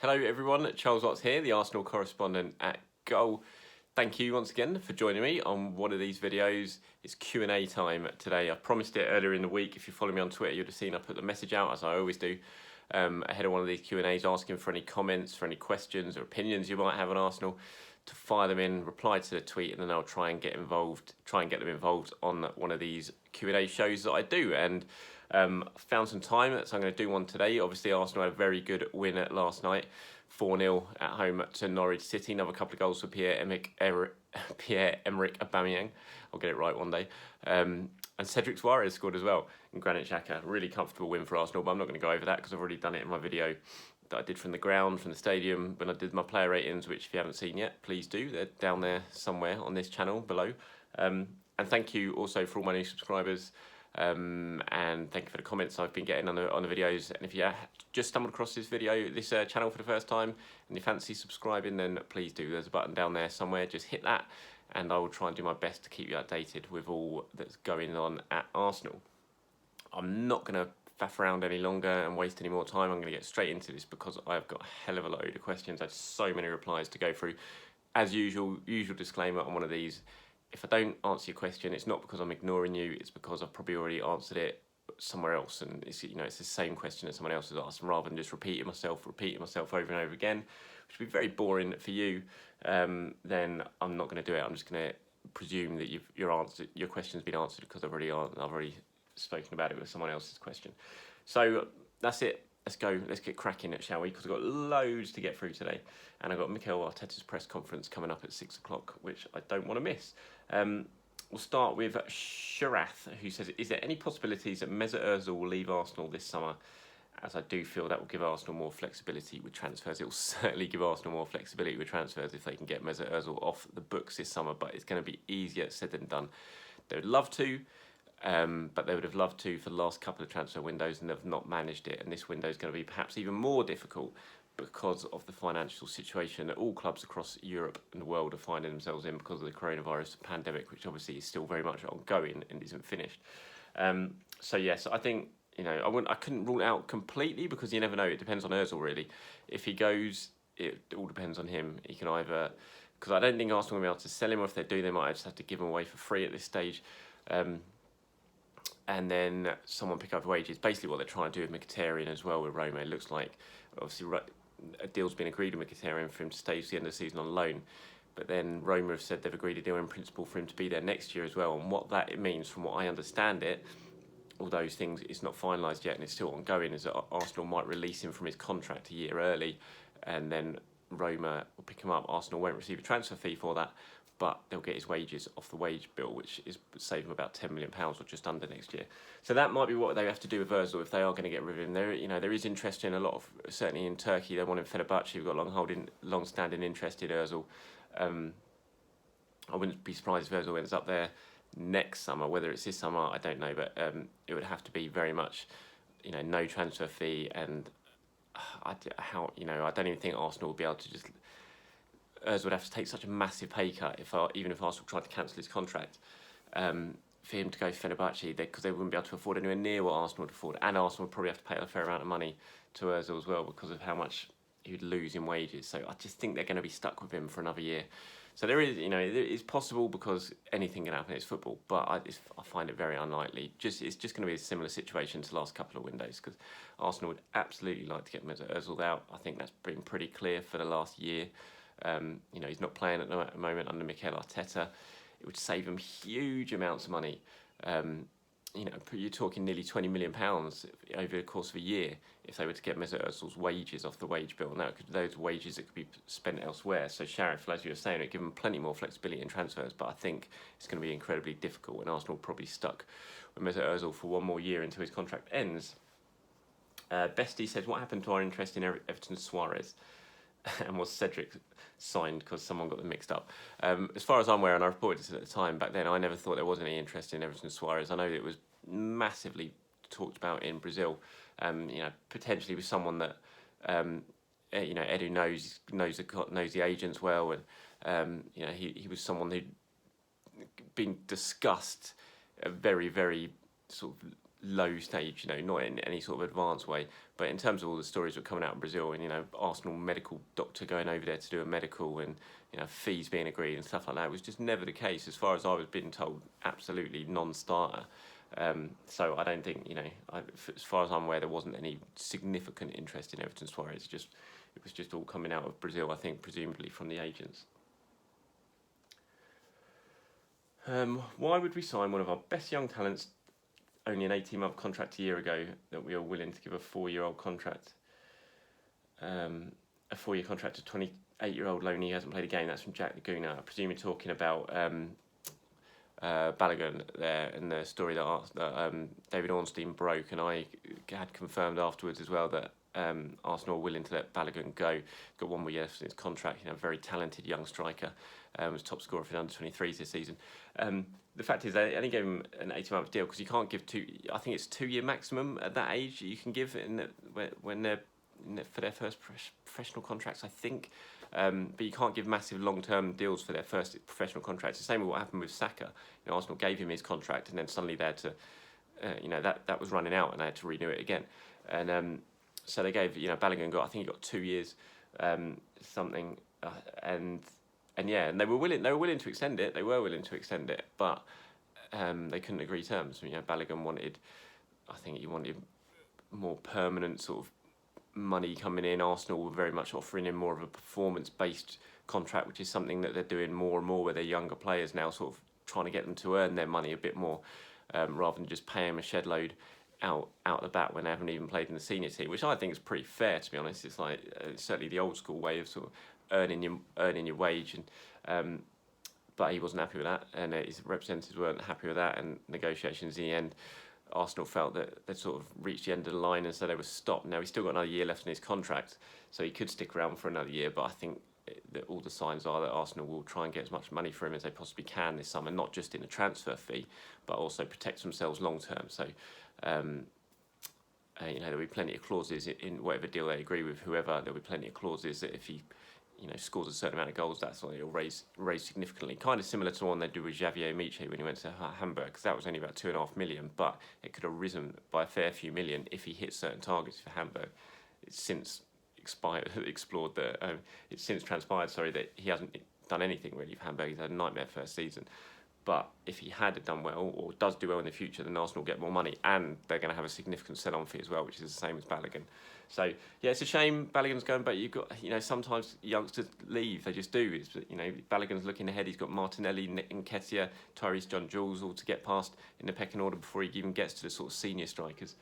Hello everyone, Charles Watts here, the Arsenal correspondent at Goal. Thank you once again for joining me on one of these videos. It's Q&A time today. I promised it earlier in the week. If you follow me on Twitter, you'd have seen I put the message out, as I always do, ahead of one of these Q&As, asking for any comments, for any questions or opinions you might have on Arsenal, to fire them in, reply to the tweet, and then I'll try and get them involved on one of these Q&A shows that I do. And found some time, so I'm going to do one today. Obviously, Arsenal had a very good win last night, 4-0 at home to Norwich City. Another couple of goals for Pierre-Emerick Aubameyang. I'll get it right one day. And Cedric Suarez scored as well in Granit Xhaka. Really comfortable win for Arsenal, but I'm not going to go over that because I've already done it in my video that I did from the ground, from the stadium, when I did my player ratings, which if you haven't seen yet, please do. They're down there somewhere on this channel below. And thank you also for all my new subscribers. And thank you for the comments I've been getting on the videos. And if you just stumbled across this channel for the first time and you fancy subscribing, then please do. There's a button down there somewhere. Just hit that, and I will try and do my best to keep you updated with all that's going on at Arsenal. I'm not going to faff around any longer and waste any more time. I'm going to get straight into this because I've got a hell of a load of questions. I had so many replies to go through. As usual disclaimer on one of these: if I don't answer your question, it's not because I'm ignoring you, it's because I've probably already answered it somewhere else, and it's the same question that someone else has asked, and rather than just repeating myself over and over again, which would be very boring for you, then I'm not going to do it. I'm just going to presume that your question's been answered because I've already spoken about it with someone else's question. So that's it. Let's go. Let's get cracking, shall we? Because I've got loads to get through today, and I've got Mikel Arteta's press conference coming up at 6 o'clock, which I don't want to miss. We'll start with Sharath, who says, "Is there any possibilities that Mesut Ozil will leave Arsenal this summer? As I do feel that will give Arsenal more flexibility with transfers. It will certainly give Arsenal more flexibility with transfers if they can get Mesut Ozil off the books this summer, but it's going to be easier said than done. They would love to." But they would have loved to for the last couple of transfer windows, and they've not managed it. And this window is going to be perhaps even more difficult because of the financial situation that all clubs across Europe and the world are finding themselves in because of the coronavirus pandemic, which obviously is still very much ongoing and isn't finished. So yes, I think I couldn't rule it out completely because you never know. It depends on Ozil really. If he goes, it all depends on him. He can either, because I don't think Arsenal will be able to sell him, or if they do, they might just have to give him away for free at this stage. And then someone pick up wages. Basically what they're trying to do with Mkhitaryan as well with Roma. It looks like obviously a deal's been agreed with Mkhitaryan for him to stay to the end of the season on loan. But then Roma have said they've agreed a deal in principle for him to be there next year as well. And what that means, from what I understand it, all those things, it's not finalised yet and it's still ongoing, is that Arsenal might release him from his contract a year early, and then Roma will pick him up. Arsenal won't receive a transfer fee for that, but they'll get his wages off the wage bill, which is save him about £10 million or just under next year. So that might be what they have to do with Ozil if they are going to get rid of him. There is interest in a lot of, certainly in Turkey, they want him Fenerbahce. We've got long-standing interest in Ozil. I wouldn't be surprised if Ozil ends up there next summer. Whether it's this summer, I don't know, but it would have to be very much, no transfer fee, and I don't even think Arsenal would be able to just. Ozil would have to take such a massive pay cut even if Arsenal tried to cancel his contract, for him to go to Fenerbahce, because they wouldn't be able to afford anywhere near what Arsenal would afford, and Arsenal would probably have to pay a fair amount of money to Ozil as well because of how much he would lose in wages. So I just think they're going to be stuck with him for another year. So there is, it's possible because anything can happen. It's football, but I find it very unlikely. It's just going to be a similar situation to the last couple of windows, because Arsenal would absolutely like to get Mesut Ozil out. I think that's been pretty clear for the last year. He's not playing at the moment under Mikel Arteta. It would save them huge amounts of money. You're talking nearly £20 million over the course of a year if they were to get Mesut Ozil's wages off the wage bill. Now, those wages that could be spent elsewhere. So Sheriff, as you were saying, it would give them plenty more flexibility in transfers, but I think it's going to be incredibly difficult, and Arsenal will probably stuck with Mesut Ozil for one more year until his contract ends. Bestie says, what happened to our interest in Everton Suarez? And was Cedric signed because someone got them mixed up? As far as I'm aware, and I reported this at the time, back then I never thought there was any interest in Everton Suarez. I know it was massively talked about in Brazil, potentially with someone that Edu knows the agents well, and he was someone who'd been discussed very, very sort of low stage, not in any sort of advanced way. But in terms of all the stories that were coming out of Brazil, and Arsenal medical doctor going over there to do a medical, and fees being agreed and stuff like that, it was just never the case, as far as I was being told. Absolutely non-starter. So I don't think, as far as I'm aware, there wasn't any significant interest in Everton Suarez. It was just all coming out of Brazil, I think, presumably from the agents. Why would we sign one of our best young talents, only an 18-month contract a year ago, that we are willing to give a 4-year-old contract? A 4-year contract to 28-year-old loanee who hasn't played a game. That's from Jack Laguna. I presume you're talking about Balogun there, in the story that David Ornstein broke, and I had confirmed afterwards as well that Arsenal are willing to let Balogun go. Got 1 more year left in his contract. Very talented young striker. Was top scorer for the under-23s this season. The fact is, they only gave him an 18-month deal because you can't give two. I think it's 2-year maximum at that age you can give when they're for their first professional contracts, I think. But you can't give massive long-term deals for their first professional contracts. The same with what happened with Saka. Arsenal gave him his contract, and then suddenly they had to, that was running out, and they had to renew it again. And so they gave, Balogun I think he got 2 years, something, and they were willing to extend it. They were willing to extend it, but they couldn't agree terms. Balogun wanted, I think he wanted more permanent sort of money coming in. Arsenal were very much offering him more of a performance-based contract, which is something that they're doing more and more with their younger players now, sort of trying to get them to earn their money a bit more, rather than just pay them a shed load out the bat when they haven't even played in the senior team, which I think is pretty fair, to be honest. It's like certainly the old school way of sort of earning your wage, and but he wasn't happy with that, and his representatives weren't happy with that, and negotiations in the end, Arsenal felt that they'd sort of reached the end of the line, and so they were stopped. Now he's still got another year left in his contract, so he could stick around for another year, but I think that all the signs are that Arsenal will try and get as much money for him as they possibly can this summer, not just in a transfer fee, but also protect themselves long term. So there'll be plenty of clauses in whatever deal they agree with whoever. There'll be plenty of clauses that if he scores a certain amount of goals, that's what it'll raise significantly. Kind of similar to the one they do with Javier Miche when he went to Hamburg, because that was only about 2.5 million, but it could have risen by a fair few million if he hit certain targets for Hamburg. It's since transpired that he hasn't done anything really for Hamburg. He's had a nightmare first season. But if he had done well, or does do well in the future, then Arsenal will get more money, and they're going to have a significant sell-on fee as well, which is the same as Balogun. So yeah, it's a shame Balogun's going, but you've got sometimes youngsters leave, they just do. Balogun's looking ahead. He's got Martinelli, Nketiah, Tyrese John-Jules all to get past in the pecking order before he even gets to the sort of senior strikers.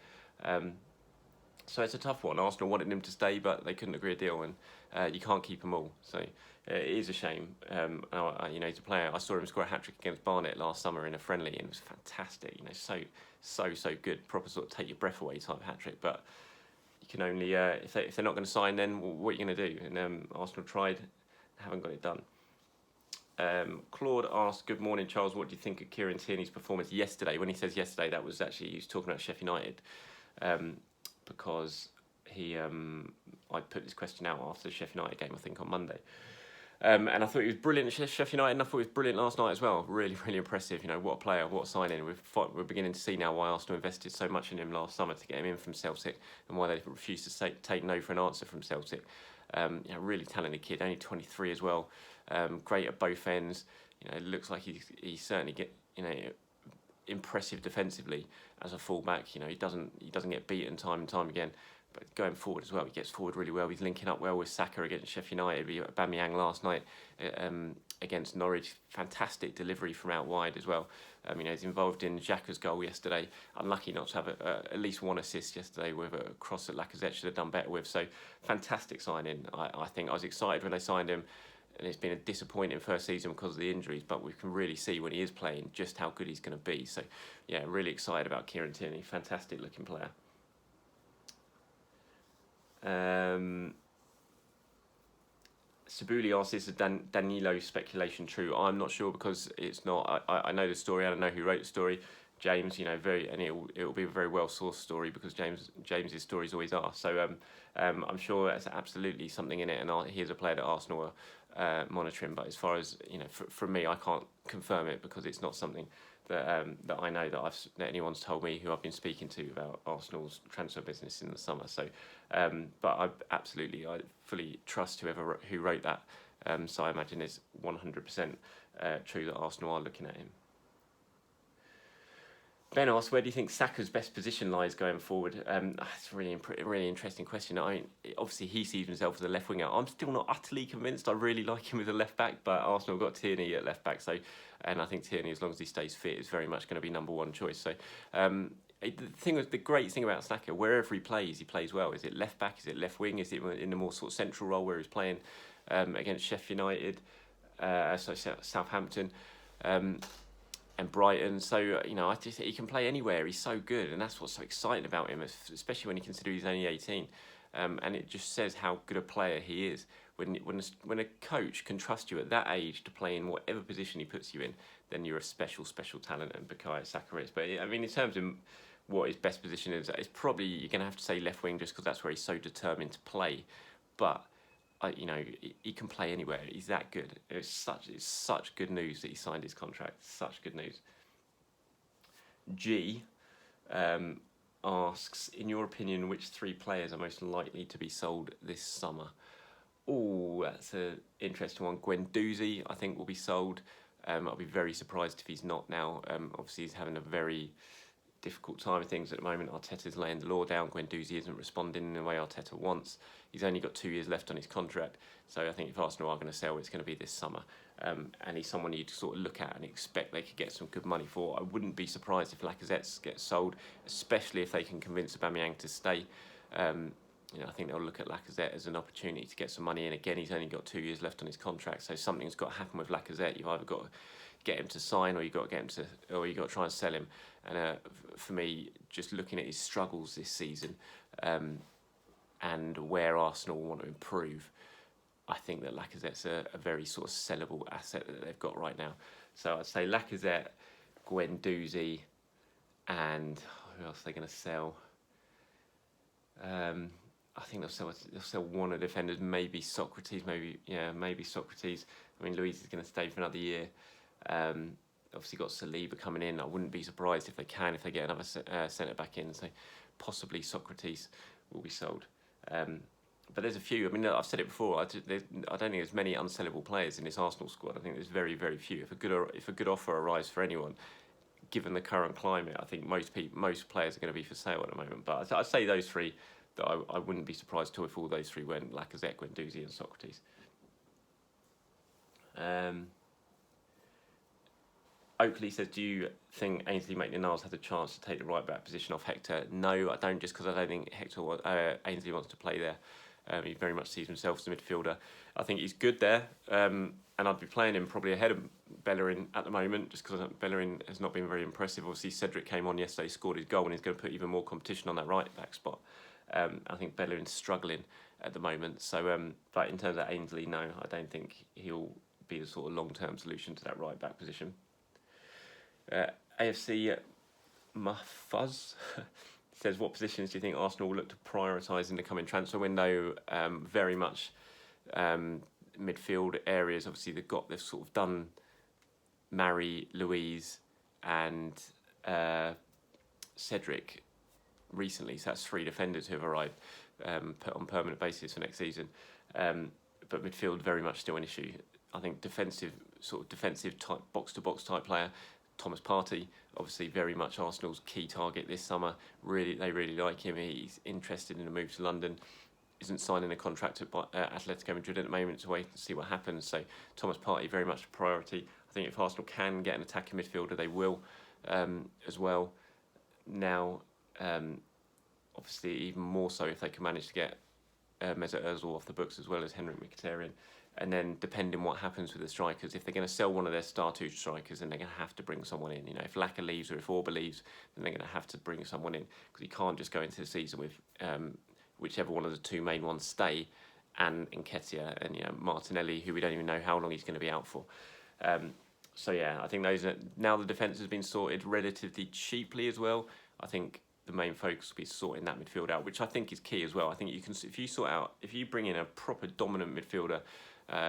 So it's a tough one. Arsenal wanted him to stay, but they couldn't agree a deal, and you can't keep them all. So it is a shame. He's a player. I saw him score a hat-trick against Barnet last summer in a friendly, and it was fantastic. So good. Proper sort of take your breath away type hat-trick. But you can only, if they're not going to sign, then what are you going to do? And Arsenal tried, haven't got it done. Claude asked, good morning, Charles. What do you think of Kieran Tierney's performance yesterday? When he says yesterday, that was actually, he was talking about Sheffield United. Because I put this question out after the Sheffield United game, I think, on Monday. And I thought he was brilliant at Sheffield United, and I thought he was brilliant last night as well. Really, really impressive. What a player, what a signing. We're beginning to see now why Arsenal invested so much in him last summer to get him in from Celtic, and why they refused to take no for an answer from Celtic. Really talented kid, only 23 as well. Great at both ends. It looks like he certainly impressive defensively as a fullback. He doesn't get beaten time and time again, but going forward as well, he gets forward really well. He's linking up well with Saka against Sheffield United. Aubameyang last night against Norwich, fantastic delivery from out wide as well. He's involved in Xhaka's goal yesterday. Unlucky not to have at least one assist yesterday with a cross that Lacazette should have done better with. So fantastic signing. I think I was excited when they signed him. And it's been a disappointing first season because of the injuries, but we can really see when he is playing just how good he's going to be. So, yeah, really excited about Kieran Tierney. Fantastic looking player. Sabuli asks, is the Danilo speculation true? I'm not sure because it's not. I know the story. I don't know who wrote the story, James, and it'll be a very well sourced story because James's stories always are. So I'm sure that's absolutely something in it, and he is a player that Arsenal are monitoring. But as far as from me, I can't confirm it because it's not something that I know that anyone's told me who I've been speaking to about Arsenal's transfer business in the summer. So, but I fully trust who wrote that. So I imagine it's 100% true that Arsenal are looking at him. Ben asks, where do you think Saka's best position lies going forward? It's a really interesting question. Obviously, he sees himself as a left winger. I'm still not utterly convinced. I really like him as a left back, but Arsenal got Tierney at left back. And I think Tierney, as long as he stays fit, is very much going to be number one choice. So the great thing about Saka, wherever he plays well. Is it left back? Is it left wing? Is it in a more sort of central role where he's playing against Sheffield United, Southampton? And Brighton, so I just he can play anywhere. He's so good, and that's what's so exciting about him, especially when you consider he's only 18. And it just says how good a player he is. When a coach can trust you at that age to play in whatever position he puts you in, then you're a special talent, and Bukayo Saka is. But I mean, in terms of what his best position is, it's probably you're going to have to say left wing just because that's where he's so determined to play. But he can play anywhere. He's that good. It's such good news that he signed his contract. Such good news. G asks, in your opinion, which 3 players are most likely to be sold this summer? Oh, that's an interesting one. Guendouzi, I think, will be sold. I'll be very surprised if he's not now. Obviously, he's having a very difficult time of things at the moment. Arteta's laying the law down. Guendouzi isn't responding in the way Arteta wants. He's only got 2 years left on his contract. So I think if Arsenal are going to sell, it's going to be this summer. And he's someone you'd sort of look at and expect they could get some good money for. I wouldn't be surprised if Lacazette gets sold, especially if they can convince Aubameyang to stay. I think they'll look at Lacazette as an opportunity to get some money in. Again, he's only got 2 years left on his contract, so something's got to happen with Lacazette. You've either got to get him to sign, or you've got to try and sell him. And for me, just looking at his struggles this season, and where Arsenal want to improve, I think that Lacazette's a very sort of sellable asset that they've got right now. So I'd say Lacazette, Guendouzi, and who else are they going to sell? I think they'll sell one of the defenders, maybe Socrates, maybe Socrates. I mean, Luiz is going to stay for another year. Obviously got Saliba coming in. I wouldn't be surprised if they get another centre back in. So possibly Socrates will be sold. But there's a few. I mean, I've said it before. I don't think there's many unsellable players in this Arsenal squad. I think there's very, very few. If a good offer arrives for anyone, given the current climate, I think most players are going to be for sale at the moment. But I'd say those 3 that I wouldn't be surprised if all those 3 went: Lacazette, Guendouzi, and Socrates. Oakley says, do you think Ainsley Maitland-Niles has a chance to take the right back position off Hector? No, I don't, just because I don't think Ainsley wants to play there. He very much sees himself as a midfielder. I think he's good there, and I'd be playing him probably ahead of Bellerin at the moment, just because Bellerin has not been very impressive. Obviously, Cedric came on yesterday, scored his goal, and he's going to put even more competition on that right back spot. I think Bellerin's struggling at the moment. So, but in terms of Ainsley, no, I don't think he'll be the sort of long-term solution to that right back position. AFC Mahfuz says, what positions do you think Arsenal will look to prioritise in the coming transfer window? Very much midfield areas. Obviously, they've sort of done Mari, Luiz, and Cedric recently. So that's 3 defenders who have arrived put on permanent basis for next season. But midfield very much still an issue. I think defensive type, box-to-box type player. Thomas Partey, obviously very much Arsenal's key target this summer. They really like him. He's interested in a move to London. Isn't signing a contract at Atletico Madrid at the moment to wait and see what happens. So Thomas Partey very much a priority. I think if Arsenal can get an attacking midfielder, they will as well. Now, obviously even more so if they can manage to get Mesut Ozil off the books as well as Henrik Mkhitaryan. And then, depending what happens with the strikers, if they're going to sell one of their star 2 strikers, then they're going to have to bring someone in. If Laka leaves or if Orba leaves, then they're going to have to bring someone in, because you can't just go into the season with whichever one of the 2 main ones stay, and Nketiah and Martinelli, who we don't even know how long he's going to be out for. So yeah, I think those now the defence has been sorted relatively cheaply as well. I think the main focus will be sorting that midfield out, which I think is key as well. I think you can, if you bring in a proper dominant midfielder,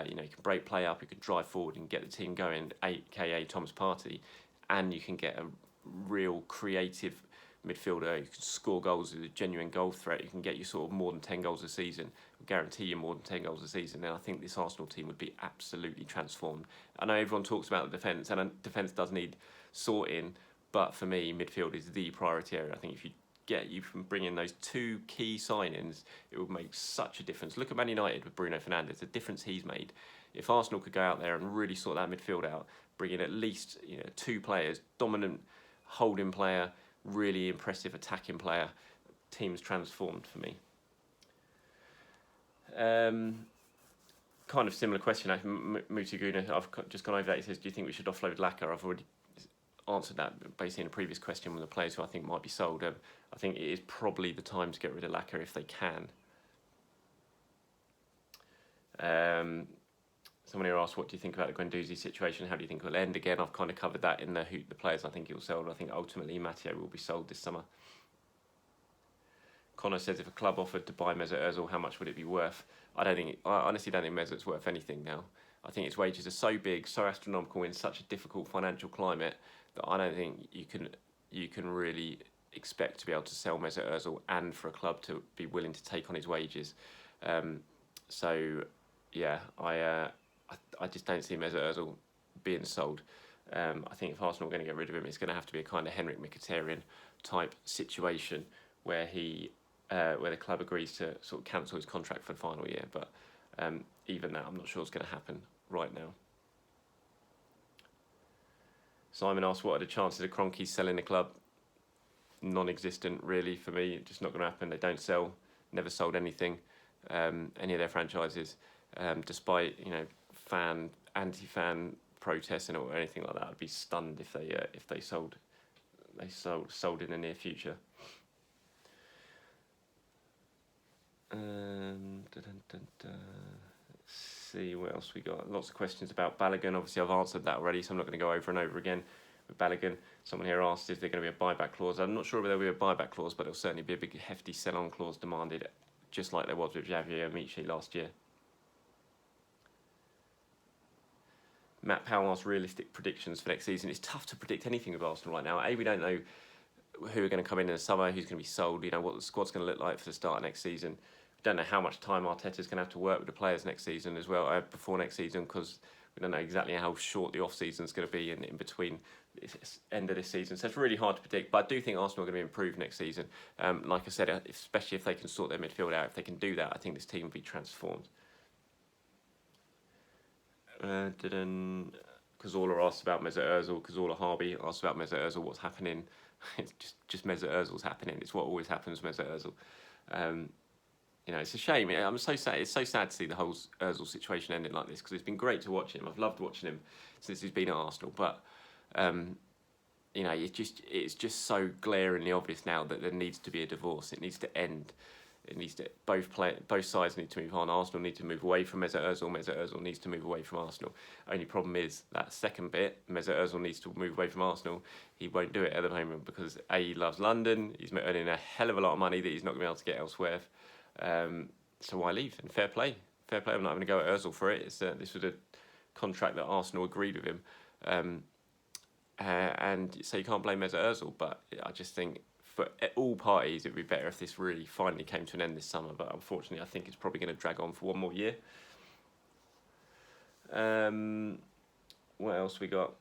you can break play up, you can drive forward and get the team going, aka Thomas Partey, and you can get a real creative midfielder. You can score goals with a genuine goal threat. You can get you sort of more than 10 goals a season, guarantee you more than 10 goals a season. And I think this Arsenal team would be absolutely transformed. I know everyone talks about the defence, and defence does need sorting, but for me, midfield is the priority area. I think if you can bring in those two key signings, it would make such a difference. Look at Man United with Bruno Fernandes, the difference he's made. If Arsenal could go out there and really sort that midfield out, bring in at least two players, dominant holding player, really impressive attacking player, team's transformed for me. Kind of similar question. Mutiguna, I've just gone over that. He says, do you think we should offload Laka? I've already answered that basically in a previous question with the players who I think might be sold. I think it is probably the time to get rid of Laka if they can. Someone here asked, what do you think about the Guendouzi situation? How do you think it will end? Again, I've kind of covered that in the players I think he'll sell. I think ultimately Matteo will be sold this summer. Connor says, if a club offered to buy Mesut Ozil, how much would it be worth? I honestly don't think Mesut's worth anything now. I think his wages are so big, so astronomical in such a difficult financial climate that I don't think you can really expect to be able to sell Mesut Ozil and for a club to be willing to take on his wages. So yeah, I just don't see Mesut Ozil being sold. I think if Arsenal are going to get rid of him, it's going to have to be a kind of Henrik Mkhitaryan type situation where where the club agrees to sort of cancel his contract for the final year. But even that, I'm not sure it's going to happen right now. Simon asked, what are the chances of Kroenke selling the club? Non-existent, really, for me. Just not going to happen. They don't sell, never sold anything, any of their franchises, despite anti-fan protests or anything like that. I'd be stunned if they sold in the near future. Let's see what else we got. Lots of questions about Balogun. Obviously, I've answered that already, so I'm not going to go over and over again with Balogun. Someone here asked if there's going to be a buyback clause. I'm not sure whether there'll be a buyback clause, but there'll certainly be a big, hefty sell-on clause demanded, just like there was with Javier Amici last year. Matt Powell asked realistic predictions for next season. It's tough to predict anything with Arsenal right now. We don't know who are going to come in the summer, who's going to be sold, what the squad's going to look like for the start of next season. We don't know how much time Arteta's going to have to work with the players next season as well, before next season, because we don't know exactly how short the off-season's going to be in between the end of this season. So it's really hard to predict, but I do think Arsenal are going to be improved next season. Like I said, especially if they can sort their midfield out, if they can do that, I think this team will be transformed. Cazorla asked about Mesut Ozil. Cazorla Harvey asked about Mesut Ozil. What's happening? It's just Mesut Ozil's happening. It's what always happens with Mesut Ozil. It's a shame. I'm so sad. It's so sad to see the whole Ozil situation ending like this, because it's been great to watch him. I've loved watching him since he's been at Arsenal. But it's just so glaringly obvious now that there needs to be a divorce. It needs to end. It needs to both sides need to move on. Arsenal need to move away from Mesut Ozil. Mesut Ozil needs to move away from Arsenal. Only problem is that second bit, Mesut Ozil needs to move away from Arsenal. He won't do it at the moment because he loves London. He's earning a hell of a lot of money that he's not going to be able to get elsewhere. So why leave? And fair play. I'm not going to go at Ozil for it. This was a contract that Arsenal agreed with him, and so you can't blame Mesut Ozil. But I just think, for all parties, it would be better if this really finally came to an end this summer. But unfortunately, I think it's probably going to drag on for one more year. What else we got?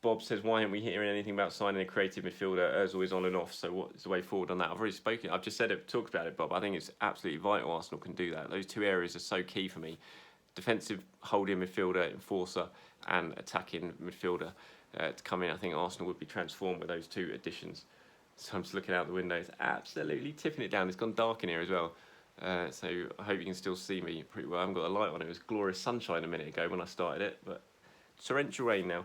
Bob says, why aren't we hearing anything about signing a creative midfielder? Ozil is on and off, so what is the way forward on that? I've already spoken. I've just talked about it, Bob. I think it's absolutely vital Arsenal can do that. Those two areas are so key for me. Defensive holding midfielder, enforcer, and attacking midfielder. To come in, I think Arsenal would be transformed with those two additions. So I'm just looking out the window. It's absolutely tipping it down. It's gone dark in here as well. So I hope you can still see me pretty well. I haven't got a light on. It was glorious sunshine a minute ago when I started it, but torrential rain now.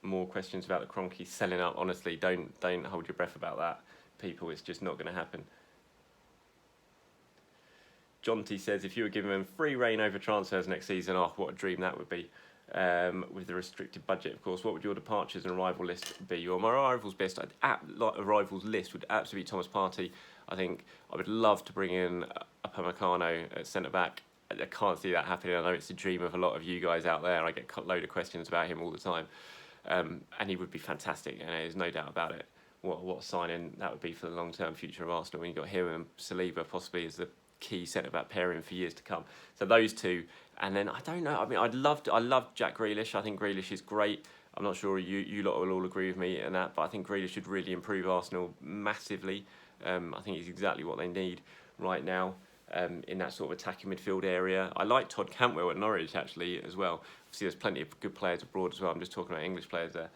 More questions about the Kroenke selling up. Honestly, don't hold your breath about that, people. It's just not going to happen. John T says, if you were given him free reign over transfers next season, oh, what a dream that would be. With the restricted budget, of course, what would your departures and arrival list be? Well, my arrivals list would absolutely be Thomas Partey. I think I would love to bring in Upamecano at centre back. I can't see that happening. I know it's a dream of a lot of you guys out there. I get a load of questions about him all the time, and he would be fantastic, and there's no doubt about it. What a signing that would be for the long-term future of Arsenal when you got him and Saliba possibly as the key centre-back pairing for years to come. So those two, and then I don't know. I mean, I love Jack Grealish. I think Grealish is great. I'm not sure you lot will all agree with me in that, but I think Grealish should really improve Arsenal massively. I think he's exactly what they need right now in that sort of attacking midfield area. I like Todd Cantwell at Norwich actually as well. Obviously, there's plenty of good players abroad as well. I'm just talking about English players there.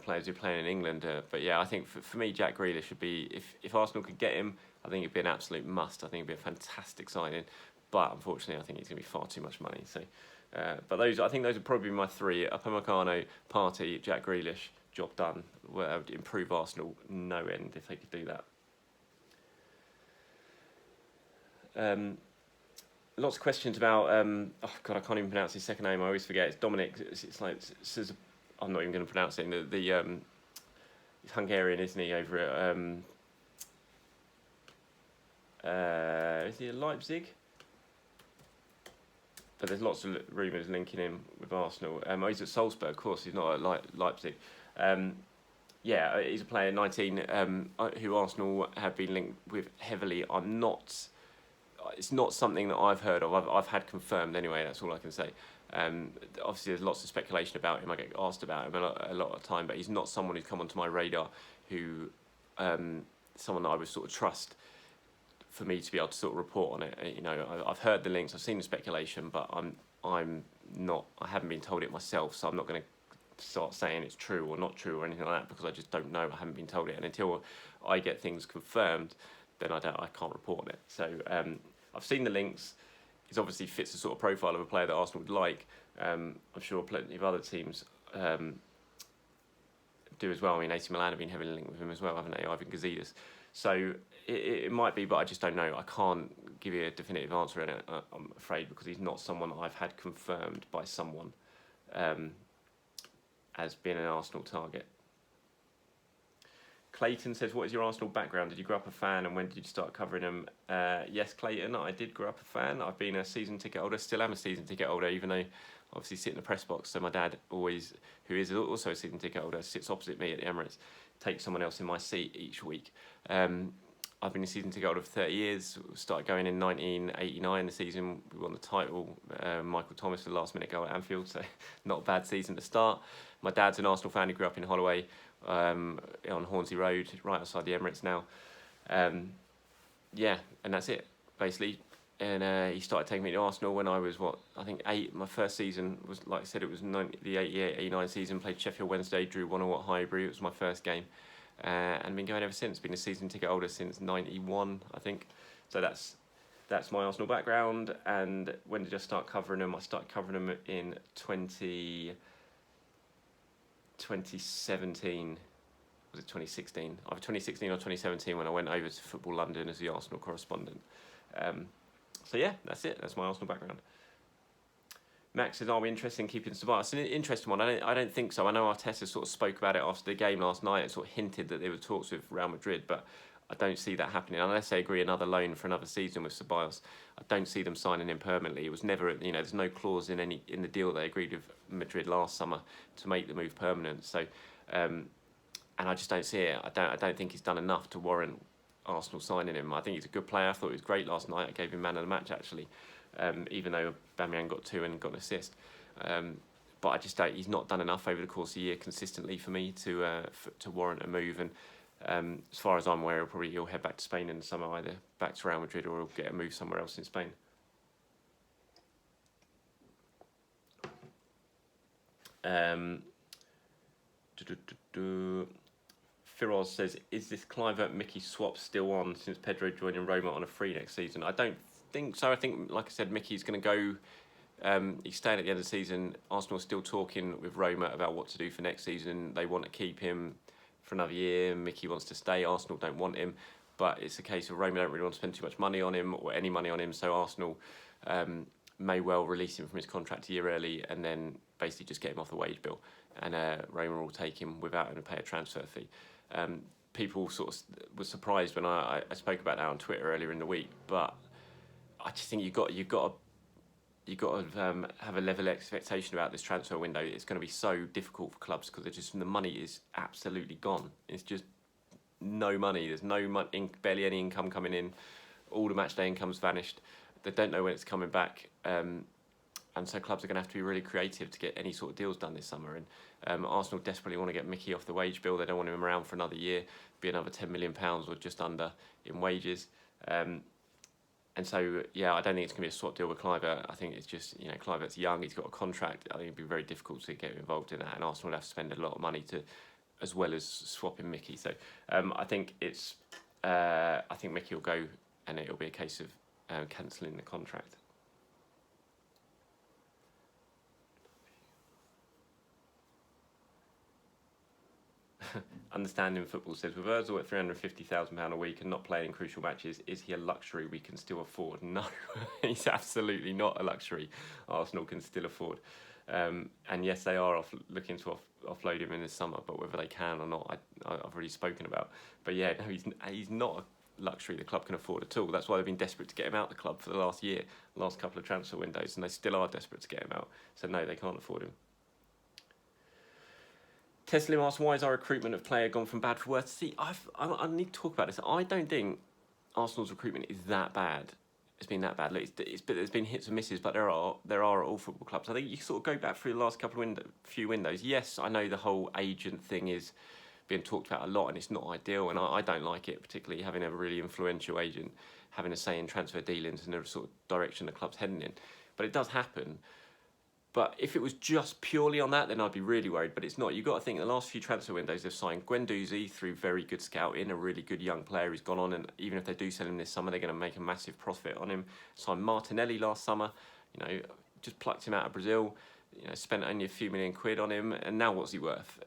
Players who are playing in England. But yeah, I think for me, Jack Grealish should be, if Arsenal could get him, I think it'd be an absolute must. I think it'd be a fantastic signing. But unfortunately, I think it's going to be far too much money. So, but I think those would probably be my three: Upamecano, Partey, Jack Grealish. Job done. Well, that would improve Arsenal no end if they could do that. Lots of questions about. Oh God, I can't even pronounce his second name. I always forget. It's Dominic. It's like I'm not even going to pronounce it. He's Hungarian, isn't he? Over at is he at Leipzig? But there's lots of rumours linking him with Arsenal. He's at Salzburg, of course. He's not at Leipzig. Yeah, he's a player 19 who Arsenal have been linked with heavily. It's not something that I've heard of. I've had confirmed anyway. That's all I can say. Obviously, there's lots of speculation about him. I get asked about him a lot of time, but he's not someone who's come onto my radar. Someone that I would sort of trust for me to be able to sort of report on it. You know, I've heard the links, I've seen the speculation, but I'm not. I haven't been told it myself, so I'm not going to start saying it's true or not true or anything like that because I just don't know. I haven't been told it, and until I get things confirmed, then I can't report on it. So I've seen the links. He obviously fits the sort of profile of a player that Arsenal would like. I'm sure plenty of other teams do as well. I mean, AC Milan have been heavily linked with him as well, haven't they? Ivan Gazidis. So it might be, but I just don't know. I can't give you a definitive answer on it, I'm afraid, because he's not someone that I've had confirmed by someone as being an Arsenal target. Clayton says, what is your Arsenal background? Did you grow up a fan and when did you start covering them? Yes, Clayton, I did grow up a fan. I've been a season ticket holder, still am a season ticket holder, even though obviously sit in the press box. So my dad always, who is also a season ticket holder, sits opposite me at the Emirates, takes someone else in my seat each week. I've been a season ticket holder for 30 years. Started going in 1989, the season we won the title. Michael Thomas, the last minute goal at Anfield, so not a bad season to start. My dad's an Arsenal fan. He grew up in Holloway, on Hornsey Road, right outside the Emirates now. Yeah, and that's it, basically. And he started taking me to Arsenal when I was, I think 8. My first season was, like I said, it was the 88-89 season. Played Sheffield Wednesday, drew 1-1 at Highbury. It was my first game. And been going ever since. Been a season ticket holder since 91, I think. So that's my Arsenal background. And when did I start covering them? I started covering them in 2017. Was it 2016? Either 2016 or 2017 when I went over to Football London as the Arsenal correspondent. So yeah, that's it. That's my Arsenal background. Max says, are we interested in keeping Ceballos? It's an interesting one. I don't think so. I know Arteta sort of spoke about it after the game last night and sort of hinted that there were talks with Real Madrid, but I don't see that happening unless they agree another loan for another season with Ceballos. I don't see them signing him permanently. It was never, there's no clause in the deal they agreed with Madrid last summer to make the move permanent. So, and I just don't see it. I don't think he's done enough to warrant Arsenal signing him. I think he's a good player. I thought he was great last night. I gave him man of the match actually. Even though Aubameyang got 2 and got an assist. But I just don't, he's not done enough over the course of the year consistently for me to warrant a move. And as far as I'm aware, he'll head back to Spain in the summer, either back to Real Madrid or he'll get a move somewhere else in Spain. Firoz says, is this Clivert-Mickey swap still on since Pedro joining Roma on a free next season? I don't think so. I think, like I said, Mickey's going to go. He's staying at the end of the season. Arsenal are still talking with Roma about what to do for next season. They want to keep him for another year. Mickey wants to stay. Arsenal don't want him. but it's a case of Roma don't really want to spend too much money on him or any money on him, so Arsenal may well release him from his contract a year early and then basically just get him off the wage bill, and Roma will take him without having to pay a transfer fee. People sort of were surprised when I spoke about that on Twitter earlier in the week, but I just think you've got to have a level of expectation about this transfer window. It's going to be so difficult for clubs because the money is absolutely gone. It's just no money. There's barely any income coming in. All the match day income's vanished. They don't know when it's coming back. And so clubs are going to have to be really creative to get any sort of deals done this summer. And Arsenal desperately want to get Mickey off the wage bill. They don't want him around for another year, be another £10 million or just under in wages. And so, yeah, I don't think it's going to be a swap deal with Kluivert. I think it's just, Kluivert's young, he's got a contract. I think it'd be very difficult to get involved in that. And Arsenal will have to spend a lot of money as well as swapping Mickey. So I think Mickey will go, and it'll be a case of cancelling the contract. Understanding Football says, with Ozil at £350,000 a week and not playing in crucial matches, is he a luxury we can still afford? No, he's absolutely not a luxury Arsenal can still afford. And yes, they are looking to offload him in the summer, but whether they can or not, I've already spoken about. But yeah, no, he's not a luxury the club can afford at all. That's why they've been desperate to get him out of the club for the last couple of transfer windows, and they still are desperate to get him out. So no, they can't afford him. Teslim asks, why is our recruitment of player gone from bad for worse? See, I need to talk about this. I don't think Arsenal's recruitment is that bad. It's been that bad. Look, there's been hits and misses, but there are at all football clubs. I think you sort of go back through the last few windows. Yes, I know the whole agent thing is being talked about a lot, and it's not ideal, and I don't like it, particularly having a really influential agent having a say in transfer dealings and the sort of direction the club's heading in. But it does happen. But if it was just purely on that, then I'd be really worried. But it's not. You've got to think, in the last few transfer windows, they've signed Guendouzi through very good scouting, a really good young player who's gone on. And even if they do sell him this summer, they're going to make a massive profit on him. Signed Martinelli last summer, just plucked him out of Brazil, spent only a few million quid on him. And now what's he worth?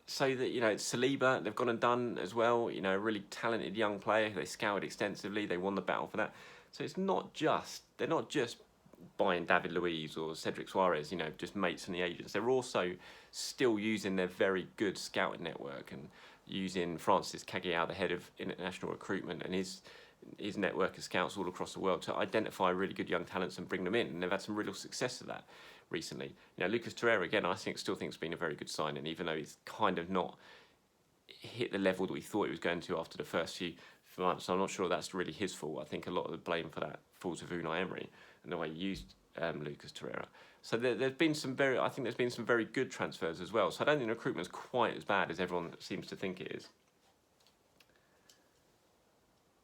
So that, Saliba, they've gone and done as well. A really talented young player. They scouted extensively. They won the battle for that. So they're not just buying David Luiz or Cedric Suarez, just mates and the agents. They're also still using their very good scouting network and using Francis Cagliari, the head of international recruitment, and his network of scouts all across the world to identify really good young talents and bring them in. And they've had some real success of that recently. Lucas Torreira, again, I still think has been a very good signing, even though he's kind of not hit the level that we thought he was going to after the first few months. So I'm not sure that's really his fault. I think a lot of the blame for that falls with Unai Emery and the way he used Lucas Torreira. So there's been some very good transfers as well. So I don't think recruitment's quite as bad as everyone seems to think it is.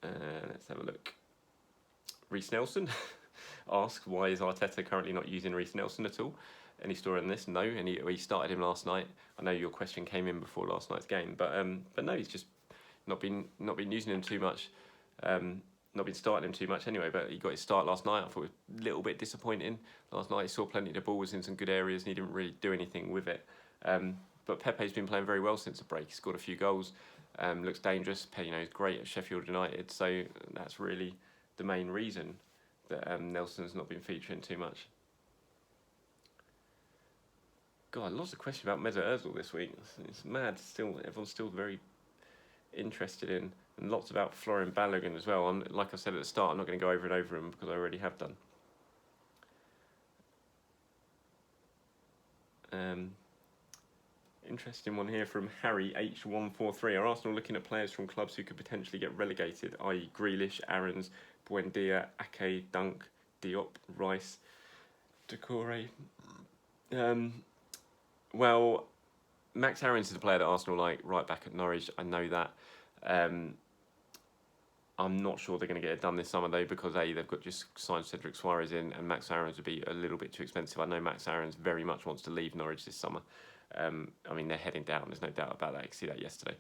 Let's have a look. Reece Nelson asks, why is Arteta currently not using Reece Nelson at all? Any story on this? No, and he started him last night. I know your question came in before last night's game, but no, he's just not been using him too much. Not been starting him too much anyway, but he got his start last night. I thought it was a little bit disappointing. Last night he saw plenty of the ball, was in some good areas, and he didn't really do anything with it. But Pepe's been playing very well since the break. He scored a few goals, looks dangerous. He's great at Sheffield United, so that's really the main reason that Nelson's not been featuring too much. God, lots of questions about Mesut Ozil this week. It's mad. Everyone's still very interested in, and lots about Florian Balogun as well. Like I said at the start, I'm not going to go over and over him because I already have done. Interesting one here from Harry H143. Are Arsenal looking at players from clubs who could potentially get relegated, i.e. Grealish, Aarons, Buendia, Ake, Dunk, Diop, Rice, Decore? Well, Max Aarons is a player that Arsenal like right back at Norwich. I know that. I'm not sure they're going to get it done this summer though, because they've got just signed Cedric Suarez in, and Max Aarons would be a little bit too expensive. I know Max Aarons very much wants to leave Norwich this summer. They're heading down. There's no doubt about that. I could see that yesterday,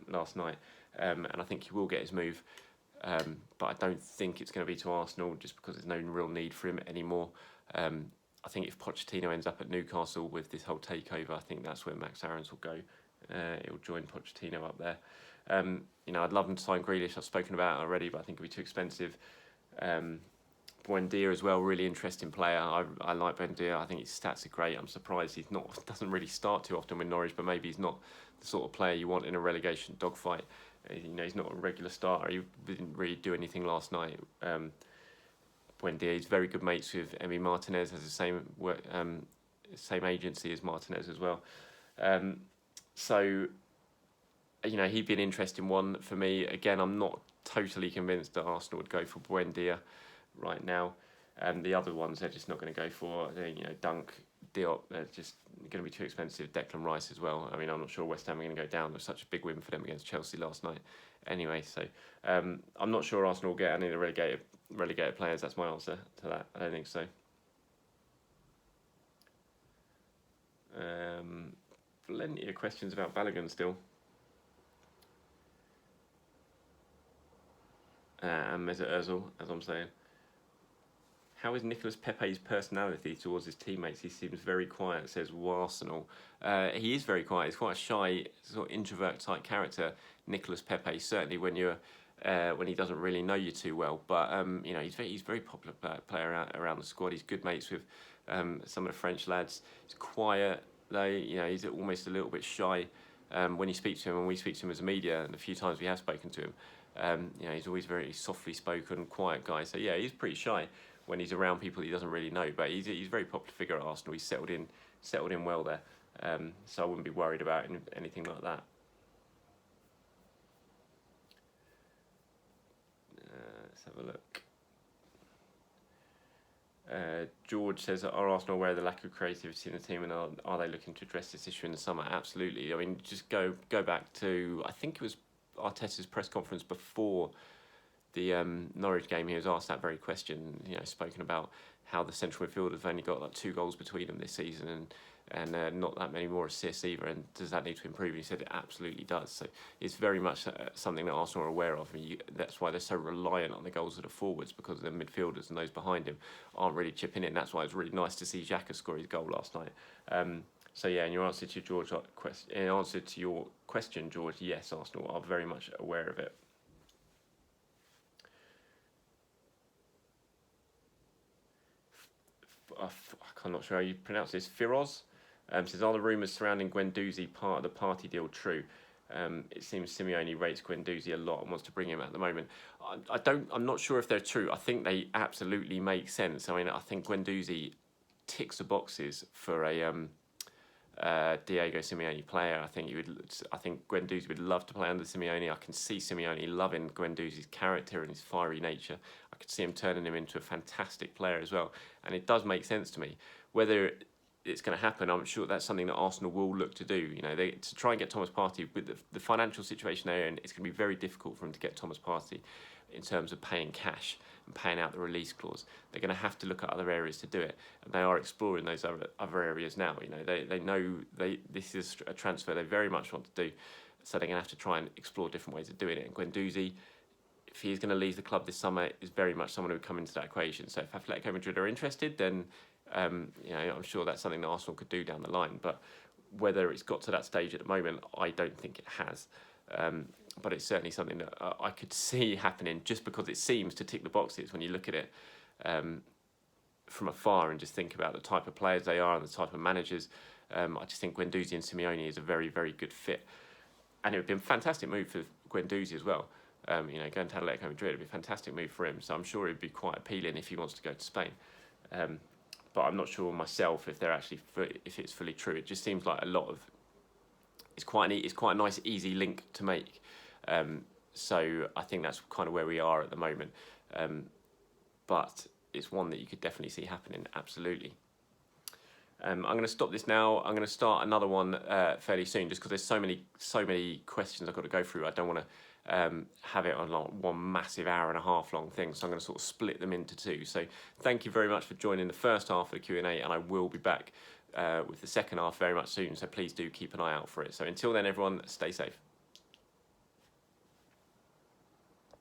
last night, and I think he will get his move. But I don't think it's going to be to Arsenal just because there's no real need for him anymore. I think if Pochettino ends up at Newcastle with this whole takeover, I think that's where Max Aarons will go. He'll join Pochettino up there. I'd love him to sign Grealish. I've spoken about it already, but I think it'd be too expensive. Buendia as well, really interesting player. I like Buendia. I think his stats are great. I'm surprised he's not doesn't really start too often with Norwich, but maybe he's not the sort of player you want in a relegation dogfight. He's not a regular starter. He didn't really do anything last night. Buendia, he's very good mates with Emi Martinez, has the same agency as Martinez as well. He'd be an interesting one for me. Again, I'm not totally convinced that Arsenal would go for Buendia right now. The other ones they're just not going to go for. Dunk, Diop, they're just going to be too expensive. Declan Rice as well. I'm not sure West Ham are going to go down. It was such a big win for them against Chelsea last night. Anyway, so I'm not sure Arsenal will get any of the relegated players. That's my answer to that. I don't think so. Plenty of questions about Balogun still. And Mesut Ozil, as I'm saying. How is Nicolas Pepe's personality towards his teammates? He seems very quiet, says Arsenal. He is very quiet. He's quite a shy, sort of introvert type character, Nicolas Pepe, certainly when he doesn't really know you too well. But he's very popular player around the squad. He's good mates with some of the French lads. He's quiet though. He's almost a little bit shy when you speak to him. When we speak to him as a media, and a few times we have spoken to him, he's always very softly spoken, quiet guy. So yeah, he's pretty shy when he's around people he doesn't really know. But he's a very popular figure at Arsenal. He's settled in well there. So I wouldn't be worried about anything like that. Let's have a look. George says, are Arsenal aware of the lack of creativity in the team, and are they looking to address this issue in the summer? Absolutely. Just go back to, I think it was Arteta's press conference before the Norwich game. He was asked that very question, spoken about how the central midfielders have only got like 2 goals between them this season, and not that many more assists either, and does that need to improve? And he said it absolutely does. So it's very much something that Arsenal are aware of, and that's why they're so reliant on the goals of the forwards, because the midfielders and those behind him aren't really chipping in. That's why it was really nice to see Xhaka score his goal last night. So yeah, in answer to your question, George, yes, Arsenal are very much aware of it. I'm not sure how you pronounce this. Firoz says, are the rumours surrounding Guendouzi part of the Partey deal true? It seems Simeone rates Guendouzi a lot and wants to bring him at the moment. I'm not sure if they're true. I think they absolutely make sense. I think Guendouzi ticks the boxes for a Diego Simeone player. I think Guendouzi would love to play under Simeone. I can see Simeone loving Guendouzi's character and his fiery nature. I could see him turning him into a fantastic player as well. And it does make sense to me. Whether it's going to happen, I'm sure that's something that Arsenal will look to do. To try and get Thomas Partey with the financial situation they're in, it's going to be very difficult for them to get Thomas Partey in terms of paying cash and paying out the release clause. They're going to have to look at other areas to do it, and they are exploring those other areas now. They know this is a transfer they very much want to do, so they're going to have to try and explore different ways of doing it. And Guendouzi, if he's going to leave the club this summer, is very much someone who would come into that equation. So if Atletico Madrid are interested, then I'm sure that's something that Arsenal could do down the line. But whether it's got to that stage at the moment, I don't think it has. But it's certainly something that I could see happening, just because it seems to tick the boxes when you look at it from afar and just think about the type of players they are and the type of managers. I just think Guendouzi and Simeone is a very, very good fit. And it would be a fantastic move for Guendouzi as well. Going to Atletico Madrid would be a fantastic move for him. So I'm sure it would be quite appealing if he wants to go to Spain. But I'm not sure myself if if it's fully true. It just seems like it's quite a nice, easy link to make. So I think that's kind of where we are at the moment. But it's one that you could definitely see happening, absolutely. I'm going to stop this now. I'm going to start another one fairly soon, just because there's so many questions I've got to go through. I don't want to have it on one massive hour and a half long thing, so I'm going to sort of split them into 2. So thank you very much for joining the first half of the Q&A, and I will be back with the second half very much soon, so please do keep an eye out for it. So until then, everyone, stay safe.